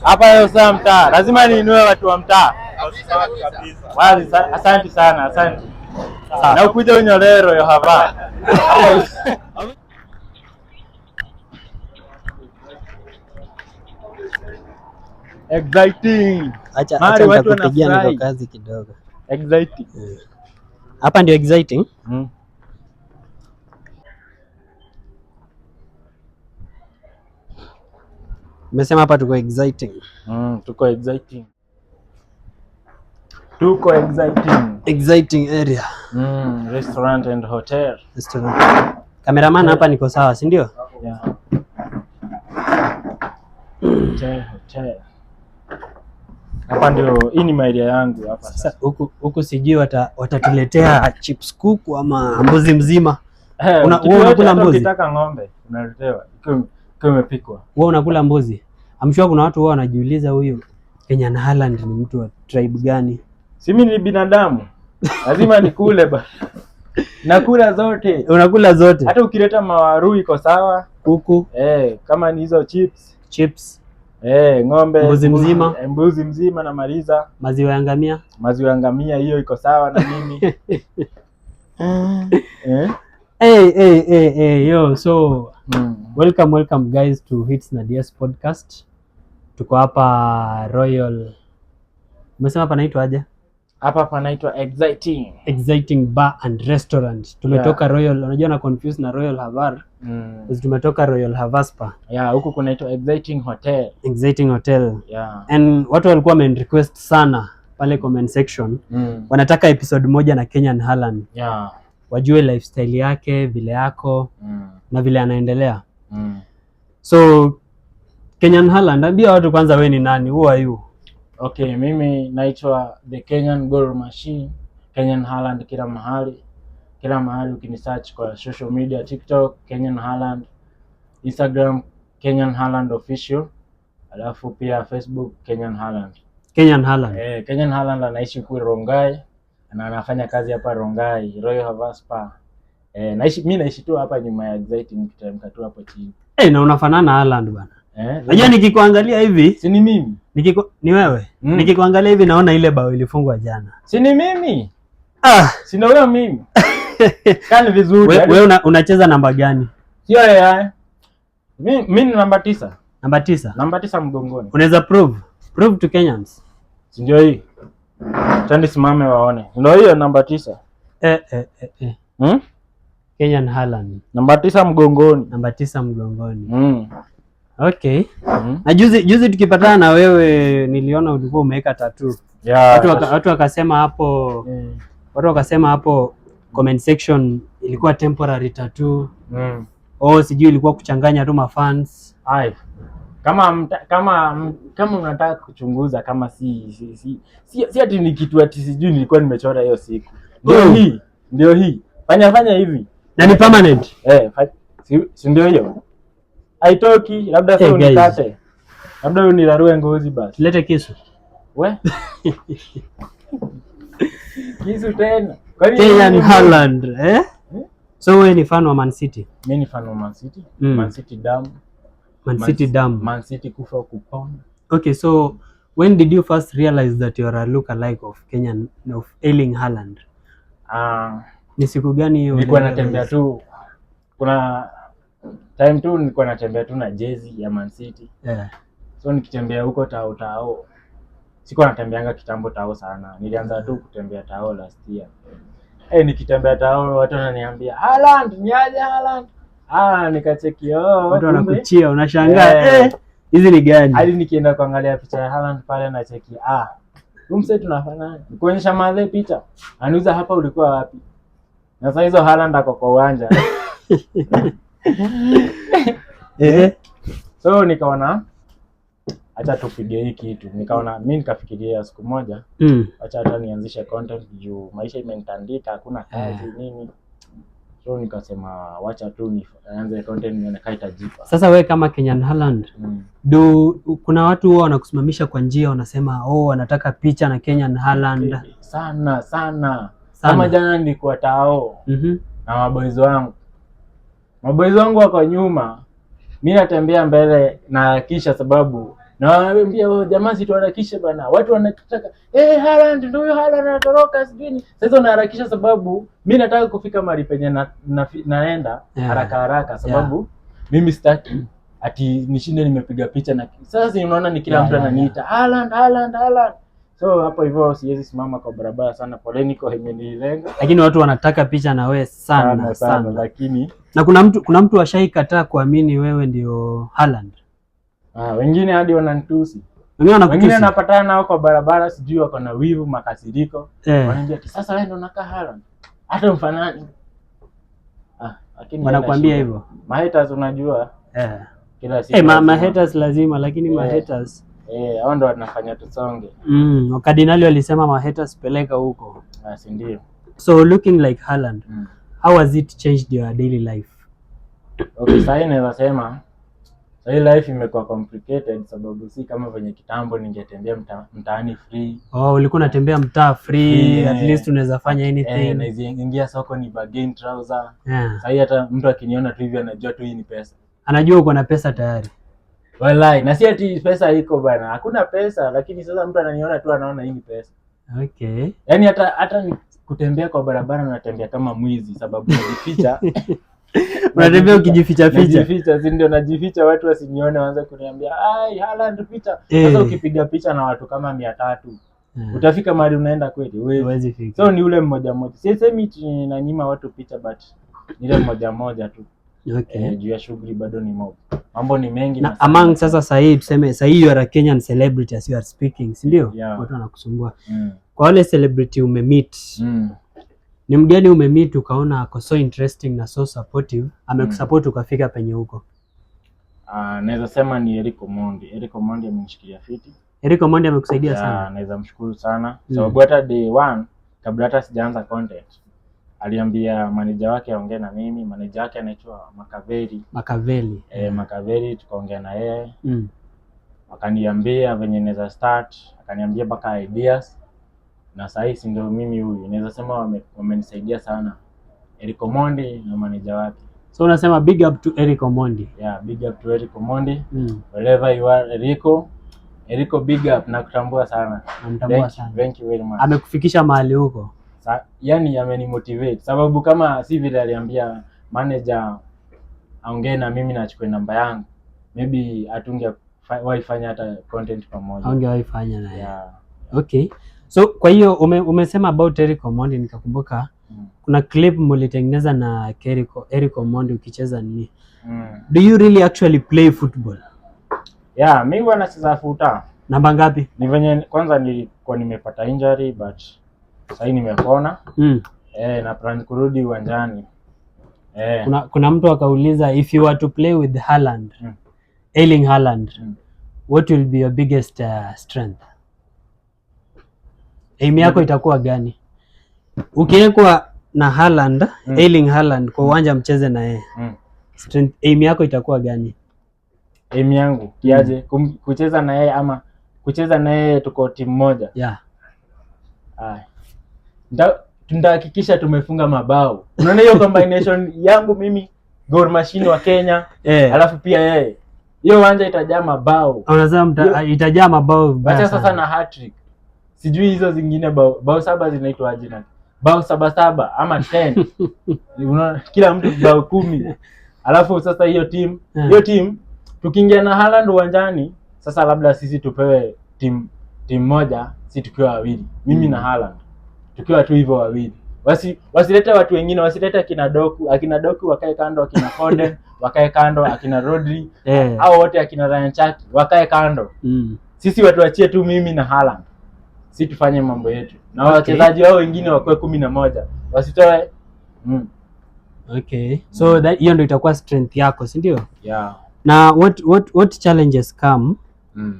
Hapa hiyo saa mtaa. Lazima niinue watu wa mtaa. Wazi, asante sana, asante. Na ukuje unyolero yo hapa. Exciting. Acha nitakupigia niko kazi kidogo. Exciting. Hapa ndio exciting. Umesema hapa tuko exciting. Tuko exciting. Tuko exciting. Exciting area. Restaurant and hotel. Restaurant. Cameraman hapa niko sawa, si ndio? Yeah. Hotel. Hapa ndio hii ni area yangu hapa. Sasa huku sijui watatuletea chips kuku ama mbuzi mzima. Unakula mbuzi? Ukitaka ng'ombe unaletewa. Ikiwa imepikwa. Wewe unakula mbuzi? I'm sure kuna watu wao wanajiuliza huyu Kenyan Haaland ni mtu wa tribe gani? Si mimi ni binadamu. Lazima nikule ba. Nakula zote. Unakula zote? Hata ukileta mawaru iko sawa. Kuku. Kama ni hizo chips. Ng'ombe, mbuzi mzima na maliza. Maziwa ya ngamia? Maziwa ya ngamia hiyo iko sawa na mimi. Yo, so welcome guys to Hits Nadia's podcast. Tuko hapa Royal. Umesema hapa naitwa aje? Hapa panaitwa Exciting Bar and Restaurant. Tumetoka Royal, unajua na confuse na Royal Harvard. Tumetoka Royal Harvard Spa. Huku kunaitwa Exciting Hotel. Exciting Hotel. And watu walikuwa request sana pale comment section. Wanataka episode moja na Kenyan Haaland. Wajue lifestyle yake, vile yako na vile anaendelea. So Kenyan Haaland, ambia watu kwanza wewe ni nani? Who are you? Okay, mimi naitwa The Kenyan Goal Machine, Kenyan Haaland kila mahali ukinisearch kwa social media, TikTok Kenyan Haaland, Instagram Kenyan Haaland official, alafu pia Facebook Kenyan Haaland. Kenyan Haaland. Kenyan Haaland anaishi kule Rongai na anafanya kazi hapa Rongai, Royal Harbour Spa. Mimi naishi tu hapa nyuma ya Exciting, kitamka tu hapo chini. Na unafanana Haaland bana. Unajua nikikuangalia hivi, si ni mimi? Ni wewe. Nikikuangalia hivi naona ile bao ilifungwa jana. Si ni mimi? Si ndio wewe mimi? Kani vizuri. Wewe unacheza namba gani? Sio yeye. Mimi ni namba 9. Namba 9. Namba 9 mgongoni. Unaweza prove to Kenyans. Si ndio hii? Tandi simame waone. Ndio hiyo namba 9. Kenyan Haaland. Namba 9 mgongoni. Namba 9 mgongoni. Okay. Na juzi tukipatana na wewe niliona ulikuwa umeweka tattoo. Watu wakasema hapo comment section ilikuwa temporary tattoo. Sijui ilikuwa kuchanganya tu mafans. Kama unataka kuchunguza kama si ati ni kitu ati sijui nilikuwa nimechora hiyo siku. Ndio hii. Fanya hivi. Na ni permanent. Si ndio hiyo? Haitoki, labda sio unikate. Labda unirarue ngozi basi. Lete kisu. Kisu tena. Kenyan Haaland, So wewe ni fan wa Man City? Mimi ni fan wa Man City. Man City damu. Man City kufa kupona. Okay, so when did you first realize that you are a look-alike of Erling Haaland? Ni siku gani hiyo? Nilikuwa natembea tu. Kuna time tu nilikuwa natembea tu na jezi ya Man City. So nikitembea huko tao. Sikuwa natembeanga kitambo tao sana. Nilianza tu kutembea tao last year. Nikitembea tao watu wananiambia Haaland, ni aje Haaland? Nikacheki watu wanakuchia, unashangaa hizi ni gani? Hadi nikienda kuangalia picha ya Haaland pale na cheki mse tunafanana. Kuonyesha madhe picha. Anuza hapa ulikuwa wapi? Na sasa hizo Haaland ako kwa uwanja. So nikaona acha tupige hii kitu. Mimi nikafikiria siku moja acha hata nianzishe content juu maisha imenitandika, hakuna kazi nini. So nikasema wacha tu nianze content nione kama itajipa. Sasa wewe kama Kenyan Haaland, kuna watu wao wanakusimamisha kwa njia wanasema wanataka picha na Kenyan Haaland. Sana. Kama jana nilikuwa tao na maboys wangu. Maboys wangu wako nyuma. Mimi natembea mbele na kisha sababu na wanaambia jamaa tuharakishe bana. Watu wanataka Haaland ndio huyo Haaland anatoroka sijini. Sasa unaharakisha sababu mimi nataka kufika mahali penye naenda haraka sababu mimi sitaki ati nishinde nimepiga picha na sasa unaona ni kila mtu ananiita Haaland. So hapo hivyo siwezi simama kwa barabara sana, poleni kwa imenilenga. Lakini watu wanataka picha na wewe sana. Lakini na kuna mtu ashaikataa kuamini wewe ndio Haaland. Wengine hadi wananitusi. Wengine wanapatana nao kwa barabara sijui wako na wivu makasiriko. Wananiambia sasa wewe ndio unakaa Haaland. Hata mfanani. Lakini wanakuambia hivyo. Mahaters unajua? Kila siku. Mahaters lazima lakini mahaters hao ndo wanafanya tusonge. Wakadinali walisema mahaters peleka huko. Si ndio. So looking like Haaland, how has it changed your daily life? Okay, sasa naweza sema hii life imekuwa complicated sababu si kama venye kitambo ningetembea mtaani free. Ulikuwa unatembea mtaa free, at least unaweza fanya anything. Naweza ingia soko ni bargain trouser. Sasa hata mtu akiniona tu hivi anajua tu hii ni pesa. Anajua uko na pesa tayari. Wallahi, na si ati pesa iko bana. Hakuna pesa lakini sasa mtu ananiona tu anaona hii ni pesa. Okay. Yaani hata ni kutembea kwa barabara natembea kama mwizi sababu najificha. Unatembea ukijificha. Si ndio najificha watu wasinione waanze kuniambia Haaland picha. Sasa ukipiga picha na watu kama 300 utafika mahali unaenda kweli? Huwezi fika. So ni ule mmoja. Sisemi na nyima watu picha but ni ile mmoja tu. Okay. Juu ya shughuli bado ni mob. Mambo ni mengi na among sasa tuseme you are a Kenyan celebrity as you are speaking, si ndio? Watu wanakusumbua. Kwa wale celebrity umemeet. Ni mgeni umemeet ukaona ako so interesting na so supportive, amekusupport ukafika penye huko? Naweza sema ni Eric Omondi. Eric Omondi amenishikilia fiti. Eric Omondi amekusaidia sana. Naweza mshukuru sana. Sababu hata day one kabla hata sijaanza content aliambia manager wake aongee na mimi. Manager wake anaitwa Makaveli. Makaveli, tukaongea na yeye. akaniambia venye naweza start, akaniambia mpaka ideas, na sasa hivi ndio mimi huyu naweza sema wamenisaidia sana Eric Omondi na manager wake. So unasema big up to Eric Omondi. Yeah, big up to Eric Omondi. Wherever you are Erico big up, na kutambua sana. Namtambua sana. Thank you very much. Amekufikisha mahali huko. Yani amenimotivate sababu kama si vile aliambia manager aongee na mimi na achukue namba yangu, maybe atunge waifanya hata content pamoja. Waifanya na yeah. Okay. So kwa hiyo umesema about Eric Omondi, nikakumbuka kuna clip mlitengeneza na Eric Omondi ukicheza nini? Do you really actually play football? Yeah, mimi huwa nacheza futa. Namba ngapi? Ni venye kwanza nilikuwa nimepata injury but sasa nimepona. Na plan kurudi uwanjani. Kuna mtu akauliza, if you were to play with Haaland, Erling Haaland, what will be your biggest strength? Aim yako itakuwa gani? Ukiwekwa na Haaland, Erling Haaland kwa uwanja mcheze na yeye. Strength aim yako itakuwa gani? Aim yangu kiaje? Kucheza na yeye ama kucheza na yeye tuko timu moja? Yeah. Tutahakikisha tumefunga mabao. Unaona hiyo combination yangu mimi, Gor Machine wa Kenya, alafu pia yeye. Hiyo uwanja itajaa mabao. Unasema itajaa mabao basi sasa na hat-trick. Sijui hizo zingine bao saba zinaitwa aje na. Bao saba ama 10. Unaona kila mtu bao 10. Alafu sasa hiyo team tukiingia na Haaland uwanjani, sasa labda sisi tupewe team moja, si tukiwa wawili. Mimi na Haaland. Tukiwa tu hivyo wawili. Wasilete watu wengine, wasilete akina Doku wakae kando, akina Foden wakae kando, akina Rodri, hao wote akina Ryan Chaki wakae kando. Sisi watu wachie tu mimi na Haaland. Si tufanye mambo yetu. Na wachezaji wao wengine wakwe 11. Wasitoe. Okay. So that hiyo ndio itakuwa strength yako, si ndio? Yeah. Na what challenges come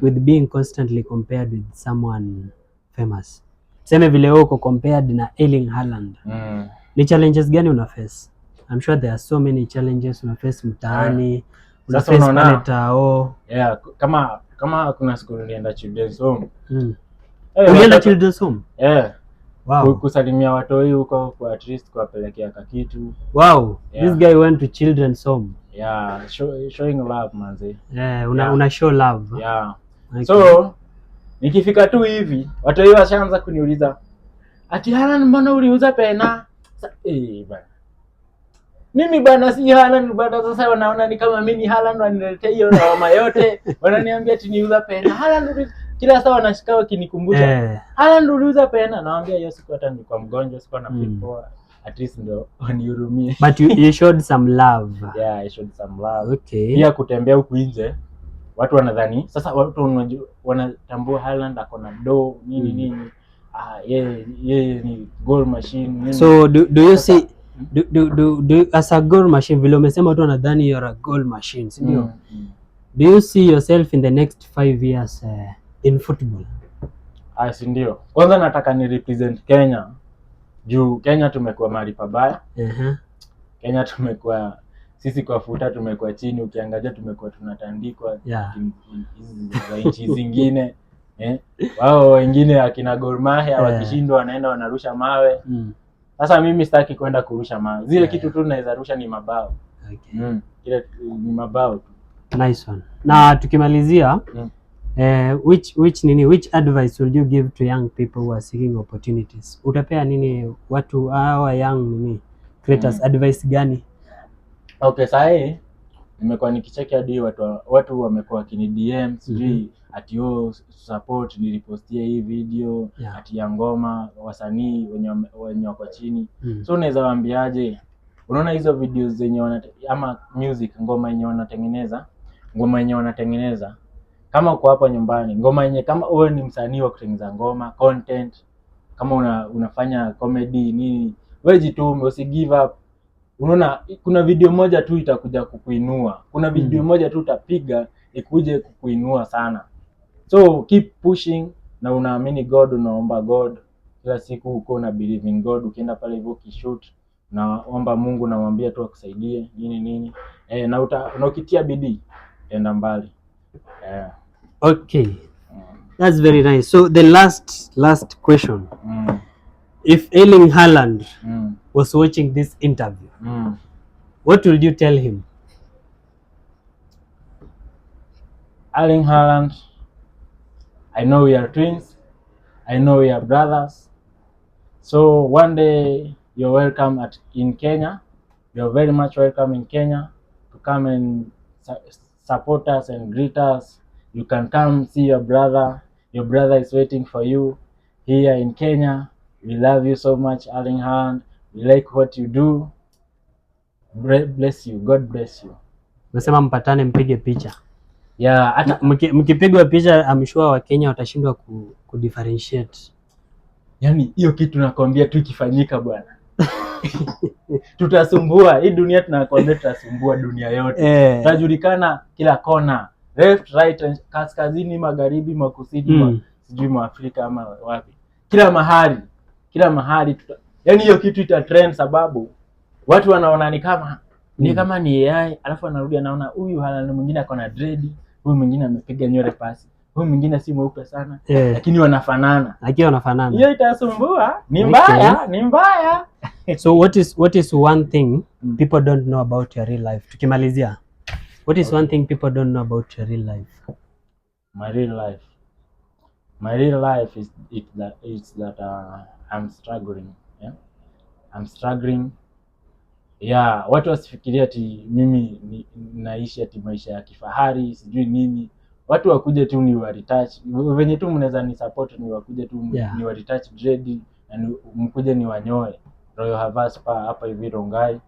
with being constantly compared with someone famous? Sema vile uko compared na Erling Haaland. Ni challenges gani una face? I'm sure there are so many challenges una face mtaani. Una face pale tao. Yeah, kama kuna siku nilienda children's home. Ulienda children's home? Wow. Kusalimia watoi huko, kwa at least kuwapelekea kitu. Wow. This guy went to children's home. Yeah, showing love manzi. Una show love. Yeah. Okay. So nikifika tu hivi, watoi washaanza kuniuliza, ati Haaland mbona uliuza pena? Bana. Mimi bana si Haaland bana, sasa wanaona ni kama mimi Haaland waniletea hiyo lawama yote. Wananiambia ati niuza pena. Haaland kila saa wanashika wakinikumbusha. Haaland uliuza pena, naambia hiyo siku hata nilikuwa mgonjwa, sikuwa na feel poa. At least ndio wanihurumie. But you showed some love. Yeah, I showed some love. Okay. Pia kutembea huku nje, watu wanadhani sasa watu wanatambua Haaland ako na do nini. Yeye ni Gor Machine nini. So do you see do as a Gor Machine, vile umesema watu wanadhani you're a goal machine, si ndio? Do you see yourself in the next 5 years in football? Si ndio. Kwanza nataka ni represent Kenya. Juu Kenya tumekuwa mahali pabaya. Kenya tumekuwa sisi kwa futa tumekuwa chini, ukiangalia tumekuwa tunatandikwa nchi zingine. Wao wengine akina Gor Mahia wakishindwa wanaenda wanarusha mawe. Sasa mimi sitaki kwenda kurusha mawe. Zile kitu tu naweza rusha ni mabao. Okay. Kile ni mabao tu. Nice one. Na tukimalizia which advice would you give to young people who are seeking opportunities? Utapea nini watu hawa young creators advice gani? Okay, sasa nimekuwa nikicheki hadi watu wamekuwa kini DM sijui ati support nilipostia hii video ati ya ngoma wasanii wenye wako chini. So unaweza waambiaje? Unaona hizo videos zenye ama music ngoma yenye wanatengeneza kama uko hapa nyumbani, ngoma yenye kama wewe ni msanii wa kutengeneza ngoma, content, kama unafanya comedy nini, wewe jitume, usi give up. Unaona kuna video moja tu itakuja kukuinua. Kuna video moja tu utapiga ikuje kukuinua sana. So keep pushing na unaamini God, unaomba God. Kila siku uko na believe in God, ukienda pale hivyo kishoot naomba Mungu na mwambie tu akusaidie nini. Na ukitia bidii enda mbali. Okay. That's very nice. So the last question. If Erling Haaland was watching this interview, what would you tell him? Erling Haaland, I know we are twins. I know we are brothers. So one day you're welcome in Kenya. You're very much welcome in Kenya to come and support us and greet us. You can come see your brother. Your brother is waiting for you here in Kenya. We love you so much, Erling Haaland. We like what you do. Bless you. God bless you. Nasema mpatane mpige picha. Yeah, hata mkipigwa picha I'm sure Wakenya watashindwa ku differentiate. Yaani hiyo kitu nakwambia tu ikifanyika bwana. Tutasumbua hii dunia, tunakwambia tutasumbua dunia yote. Tutajulikana kila kona. Left, right, kaskazini, magharibi, makusini, sijui mwa Afrika ama wapi. Kila mahali yaani hiyo kitu ita trend, sababu watu wanaona ni kama ni AI, alafu anarudi anaona huyu Haaland mwingine ako na dread, huyu mwingine amepiga nywele pasi, huyu mwingine si mweupe sana, lakini wanafanana. Hiyo itasumbua, ni mbaya. So what is one thing people don't know about your real life? Tukimalizia. What is one thing people don't know about your real life? My real life is that I'm struggling. Yeah? I'm struggling. Yeah, watu wasifikiria ati mimi naishi ati maisha ya kifahari, sijui nini. Watu wakuje tu ni wa retouch. Venye tu mnaweza ni support ni wakuje tu ni wa retouch dread, na mkuje ni wanyoe. Royal Harvest Spa hapa hivi Rongai,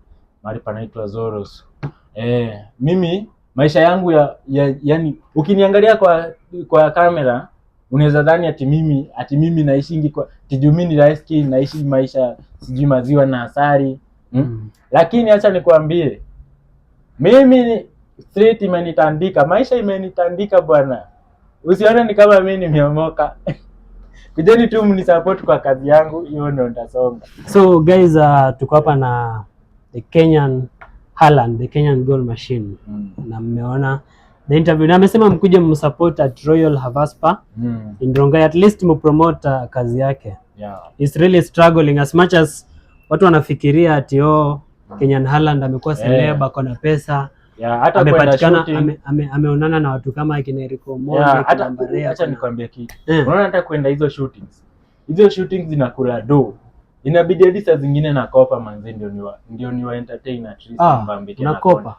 mahali panaitwa Zoros. Mimi maisha yangu yani ukiniangalia kwa kamera unaweza dhani ati mimi naishi kwa tijumini raiski, naishi maisha sijui maziwa na asali. Lakini acha nikwambie, mimi street imenitandika, maisha imenitandika bwana. Usione ni kama mimi nimeomoka. Kujeni tu mnisupport kwa kazi yangu, hiyo ndio nitasonga. So guys, tuko hapa na the Kenyan Haaland, the Kenyan goal machine. Na mmeona the interview, na amesema mkuje msupport at Royal Harvest Spa in Rongai, at least mpromote kazi yake. He's really struggling as much as watu wanafikiria ati Kenyan Haaland amekuwa celeb, ako na pesa. Hata amepatikana ameonana na watu kama akina Erico Mondi, hata Mbarea. Acha nikwambie kitu. Unaona hata kwenda hizo shootings zinakula do. Inabidi hadi saa zingine nakopa manzi ndio ni wa entertain at least mbambike na nakopa.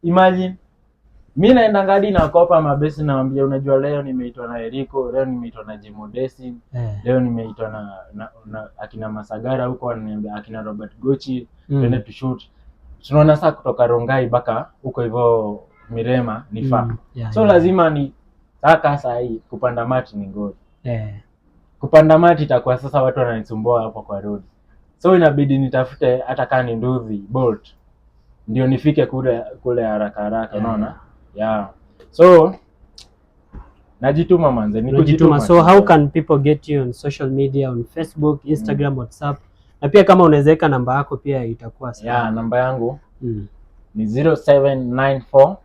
Imagine mimi naenda ngadi nakopa mabesi, naambia unajua leo nimeitwa na Erico, leo nimeitwa na Jimodesi, leo nimeitwa na akina Masagara huko, wananiambia akina Robert Gochi twende to shoot. Tunaona saa kutoka Rongai mpaka huko hivyo Mirema ni far. So lazima ni saa hii kupanda mati ni ngori. Kupanda mati itakuwa sasa watu wananisumbua hapo kwa road. So inabidi nitafute hata kama ni nduthi Bolt ndio nifike kule haraka unaona? So najituma manze, ni kujituma. So how can people get you on social media, on Facebook, Instagram, WhatsApp? Na pia kama unawezeka namba yako pia itakuwa sawa. Namba yangu ni 0794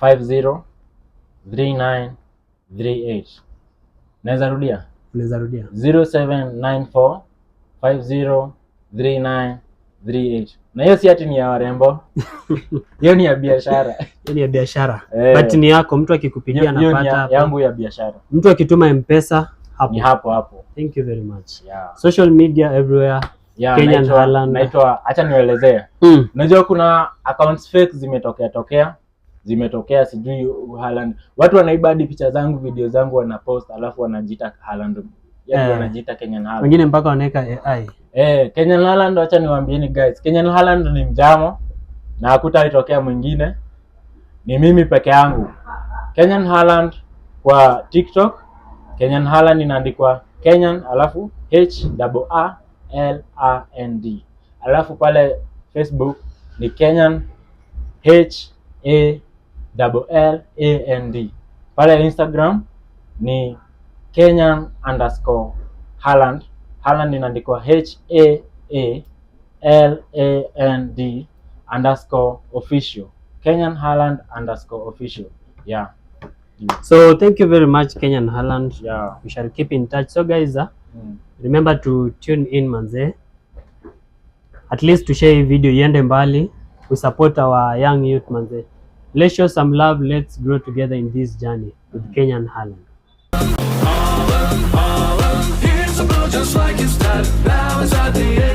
50 3938. Unaweza rudia? 0794 50 3938. Na hiyo si ati ni ya warembo. Hiyo ni ya biashara. But ni yako, mtu akikupigia anapata hapo. Yangu ya biashara. Mtu akituma M-Pesa hapo. Ni hapo. Thank you very much. Social media everywhere. Kenyan Haaland. Acha nielezee. Unajua kuna accounts fake zimetokea sijui Haaland. Watu wanaiba hadi picha zangu, video zangu wanapost, alafu wanajiita Haaland. Yaani wanajiita Kenyan Haaland. Wengine mpaka wanaweka AI. Kenyan Haaland, acha niwaambieni guys. Kenyan Haaland ni mjamo na hakutaitokea mwingine. Ni mimi peke yangu. Kenyan Haaland kwa TikTok, Kenyan Haaland inaandikwa Kenyan alafu HAALAND. Alafu pale Facebook ni Kenyan HAALAND. Pale Instagram ni Kenyan_Haaland. Haaland inaandikwa HAALAND_official. Kenyan Haaland_official. So thank you very much, Kenyan Harland. Yeah. We shall keep in touch. So guys, remember to tune in manze. At least to share video iende mbali. We support our young youth manze. Let's show some love. Let's grow together in this journey with Kenyan Harland. Just like it's that balance at the end.